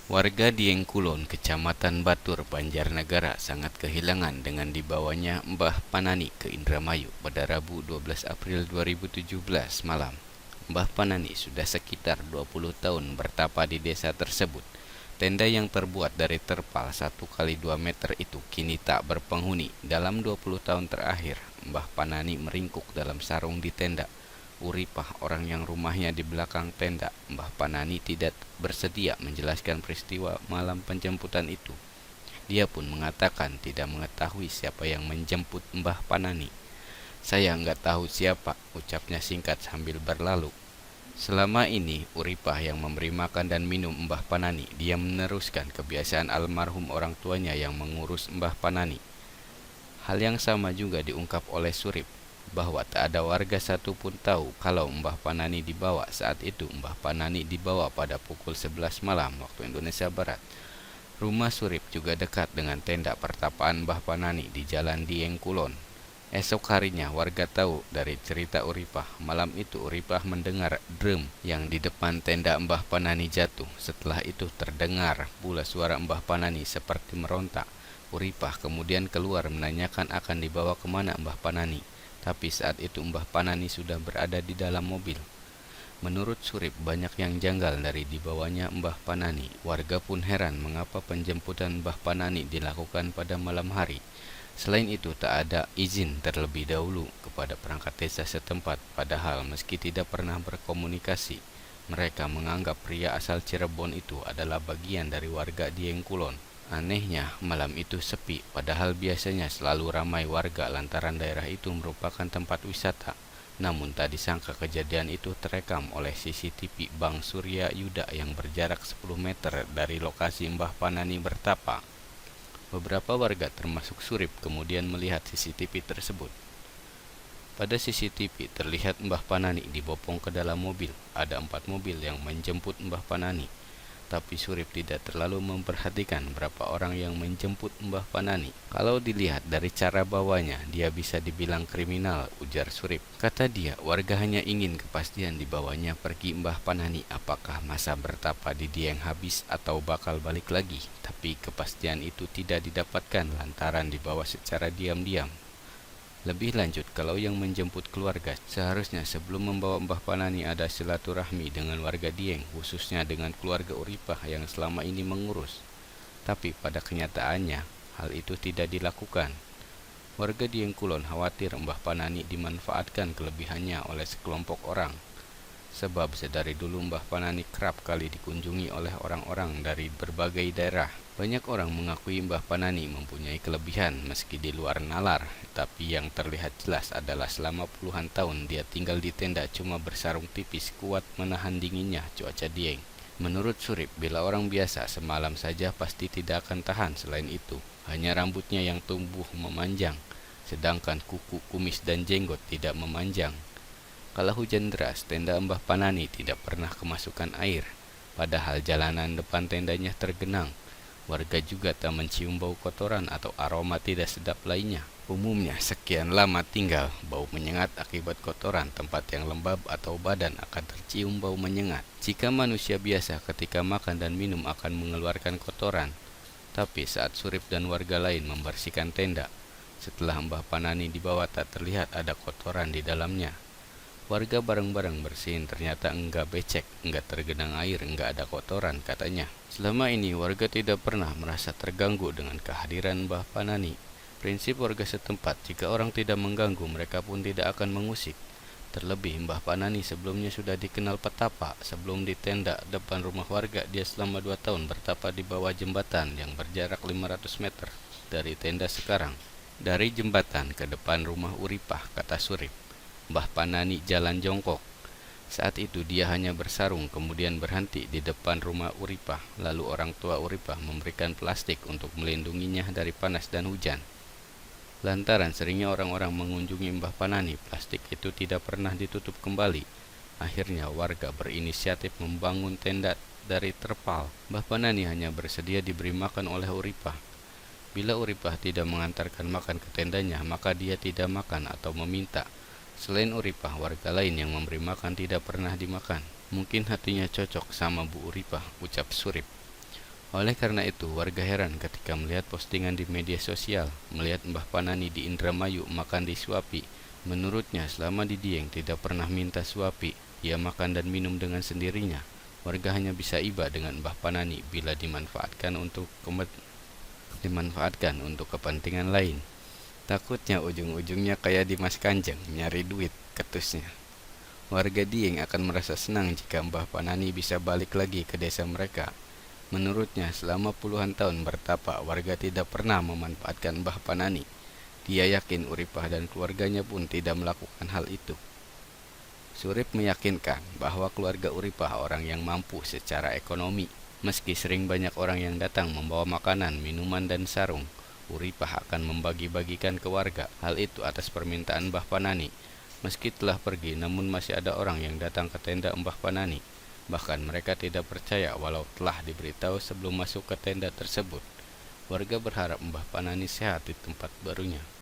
Warga Dieng Kulon, Kecamatan Batur, Banjarnegara sangat kehilangan dengan dibawanya Mbah Panani ke Indramayu pada Rabu 12 April 2017 malam. Mbah Panani sudah sekitar 20 tahun bertapa di desa tersebut. Tenda yang terbuat dari terpal 1 kali 2 meter itu kini tak berpenghuni. Dalam 20 tahun terakhir, Mbah Panani meringkuk dalam sarung di tenda. Uripah, orang yang rumahnya di belakang tenda Mbah Panani, tidak bersedia menjelaskan peristiwa malam penjemputan itu. Dia pun mengatakan tidak mengetahui siapa yang menjemput Mbah Panani. "Saya nggak tahu siapa," ucapnya singkat sambil berlalu. Selama ini Uripah yang memberi makan dan minum Mbah Panani. Dia meneruskan kebiasaan almarhum orang tuanya yang mengurus Mbah Panani. Hal yang sama juga diungkap oleh Surip, bahwa tak ada warga satupun tahu kalau Mbah Panani dibawa. Saat itu Mbah Panani dibawa pada pukul 11 malam waktu Indonesia Barat. Rumah Surip juga dekat dengan tenda pertapaan Mbah Panani di Jalan Dieng Kulon. Esok harinya warga tahu dari cerita Uripah. Malam itu Uripah mendengar drum yang di depan tenda Mbah Panani jatuh. Setelah itu terdengar pula suara Mbah Panani seperti meronta. Uripah kemudian keluar menanyakan akan dibawa kemana Mbah Panani. Tapi saat itu Mbah Panani sudah berada di dalam mobil. Menurut Surip, banyak yang janggal dari dibawanya Mbah Panani. Warga pun heran mengapa penjemputan Mbah Panani dilakukan pada malam hari. Selain itu, tak ada izin terlebih dahulu kepada perangkat desa setempat. Padahal meski tidak pernah berkomunikasi, mereka menganggap pria asal Cirebon itu adalah bagian dari warga Dieng Kulon. Anehnya, malam itu sepi, padahal biasanya selalu ramai warga lantaran daerah itu merupakan tempat wisata. Namun tak disangka kejadian itu terekam oleh CCTV Bang Surya Yuda yang berjarak 10 meter dari lokasi Mbah Panani bertapa. Beberapa warga termasuk Surip kemudian melihat CCTV tersebut. Pada CCTV terlihat Mbah Panani dibopong ke dalam mobil. Ada 4 mobil yang menjemput Mbah Panani. Tapi Surip tidak terlalu memperhatikan berapa orang yang menjemput Mbah Panani. Kalau dilihat dari cara bawanya, dia bisa dibilang kriminal, ujar Surip. Kata dia, warga hanya ingin kepastian dibawanya pergi Mbah Panani, apakah masa bertapa di Dieng habis atau bakal balik lagi. Tapi kepastian itu tidak didapatkan lantaran dibawa secara diam-diam. Lebih lanjut, kalau yang menjemput keluarga, seharusnya sebelum membawa Mbah Panani ada silaturahmi dengan warga Dieng, khususnya dengan keluarga Uripah yang selama ini mengurus. Tapi pada kenyataannya, hal itu tidak dilakukan. Warga Dieng Kulon khawatir Mbah Panani dimanfaatkan kelebihannya oleh sekelompok orang. Sebab sedari dulu Mbah Panani kerap kali dikunjungi oleh orang-orang dari berbagai daerah. Banyak orang mengakui Mbah Panani mempunyai kelebihan meski di luar nalar, tapi yang terlihat jelas adalah selama puluhan tahun dia tinggal di tenda cuma bersarung tipis kuat menahan dinginnya cuaca Dieng. Menurut Surip, bila orang biasa semalam saja pasti tidak akan tahan. Selain itu, hanya rambutnya yang tumbuh memanjang, sedangkan kuku, kumis dan jenggot tidak memanjang. Kalau hujan deras, tenda Mbah Panani tidak pernah kemasukan air, padahal jalanan depan tendanya tergenang. Warga juga tak mencium bau kotoran atau aroma tidak sedap lainnya. Umumnya, sekian lama tinggal, bau menyengat akibat kotoran. Tempat yang lembab atau badan akan tercium bau menyengat. Jika manusia biasa ketika makan dan minum akan mengeluarkan kotoran, tapi saat Surip dan warga lain membersihkan tenda, setelah Mbah Panani dibawa tak terlihat ada kotoran di dalamnya. Warga bareng-bareng bersihin, ternyata enggak becek, enggak tergenang air, enggak ada kotoran, katanya. Selama ini warga tidak pernah merasa terganggu dengan kehadiran Mbah Panani. Prinsip warga setempat, jika orang tidak mengganggu, mereka pun tidak akan mengusik. Terlebih Mbah Panani sebelumnya sudah dikenal petapa. Sebelum di tenda depan rumah warga, dia selama 2 tahun bertapa di bawah jembatan yang berjarak 500 meter dari tenda sekarang. Dari jembatan ke depan rumah Uripah, kata Surip, Mbah Panani jalan jongkok. Saat itu dia hanya bersarung, kemudian berhenti di depan rumah Uripah. Lalu orang tua Uripah memberikan plastik untuk melindunginya dari panas dan hujan. Lantaran seringnya orang-orang mengunjungi Mbah Panani, plastik itu tidak pernah ditutup kembali. Akhirnya warga berinisiatif membangun tenda dari terpal. Mbah Panani hanya bersedia diberi makan oleh Uripah. Bila Uripah tidak mengantarkan makan ke tendanya, maka dia tidak makan atau meminta. Selain Uripah, warga lain yang memberi makan tidak pernah dimakan. Mungkin hatinya cocok sama Bu Uripah, ucap Surip. Oleh karena itu, warga heran ketika melihat postingan di media sosial, melihat Mbah Panani di Indramayu makan disuapi. Menurutnya, selama di Dieng tidak pernah minta suapi, ia makan dan minum dengan sendirinya. Warga hanya bisa iba dengan Mbah Panani bila dimanfaatkan untuk kepentingan lain. Takutnya ujung-ujungnya kayak Dimas Kanjeng, nyari duit, ketusnya. Warga Dieng akan merasa senang jika Mbah Panani bisa balik lagi ke desa mereka. Menurutnya, selama puluhan tahun bertapa, warga tidak pernah memanfaatkan Mbah Panani. Dia yakin Uripah dan keluarganya pun tidak melakukan hal itu. Surip meyakinkan bahwa keluarga Uripah orang yang mampu secara ekonomi. Meski sering banyak orang yang datang membawa makanan, minuman, dan sarung, Uripah akan membagi-bagikan ke warga. Hal itu atas permintaan Mbah Panani. Meski telah pergi, namun masih ada orang yang datang ke tenda Mbah Panani. Bahkan mereka tidak percaya walau telah diberitahu sebelum masuk ke tenda tersebut. Warga berharap Mbah Panani sehat di tempat barunya.